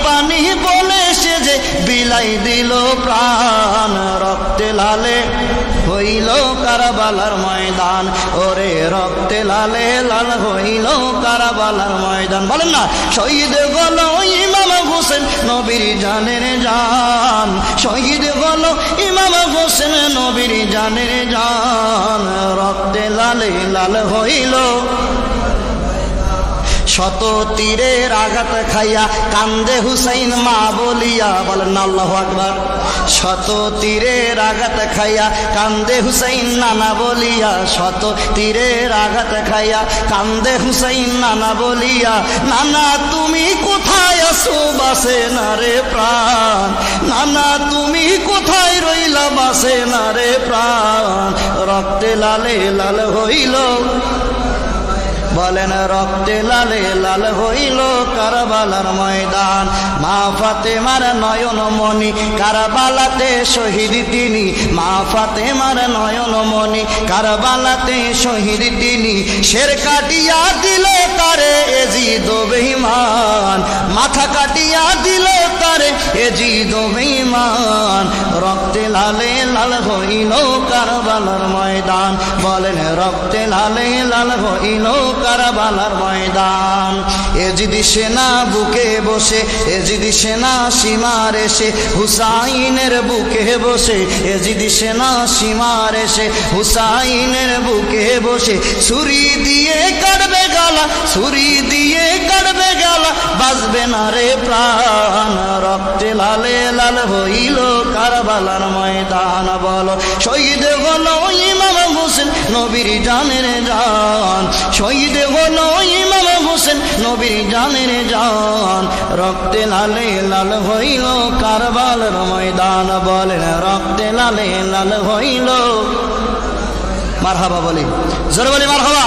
পানি বলে সে যে বিলাই দিল প্রাণ রক্তে লালে হইল কারবালার ময়দান ওরে রক্তে লালে লাল হইল কারবালার ময়দান বলেন না শহীদ হলো ইমাম হোসেন নবীর জানের জান শহীদ হলো ইমাম হোসেন নবীর জানের জান রক্তে লালে লাল হইল শত তীরের আঘাত খাইয়া কান্দে হুসাইন মা বলিয়া বলেন আল্লাহু আকবার শত তীরের আঘাত খাইয়া কান্দে হুসাইন নানা বলিয়া শত তীরের আঘাত খাইয়া কান্দে হুসাইন নানা বলিয়া নানা তুমি কোথায় আছো বাসে না রে প্রাণ নানা তুমি কোথায় রইলা বাসে না রে প্রাণ রক্তে লালে লাল হইল বলেন রক্তে লালে লাল হইল কারবালার ময়দান মা ফাতেমার নয়ন মনি কারবালাতে শহীদ তিনি মা ফাতেমার নয়ন মনি কারবালাতে শহীদ তিনি শের কাটিয়া দিল তারে এজিদ বেঈমান মাথা কাটিয়া দিল তারে এজিদ বেঈমান রক্তে লালে লাল হইল কারবালার ময়দান বলেন রক্তে লালে লাল হইল কারবালার ময়দান এজিদ সেনা বুকে বসে এজিদ সেনা সীমার এসে হুসাইনের বুকে বসে এজিদ সেনা সীমার এসে হুসাইনের বুকে বসে ছুরি দিয়ে কাটবে গলা ছুরি দিয়ে কাটবে গলা বাজবে না রে প্রাণ রক্তে লালে লাল হইল কারবালার ময়দান বলো শহীদ হলো ইমাম হোসেন নবীর জানের জান শহীদ হলো ইমাম হোসেন নবীর জানের জান রক্তে লালে লাল হইল কারবালার ময়দান বলেন রক্তে লালে লাল হইল মারহাবা বলি জোরে বলি মারহাবা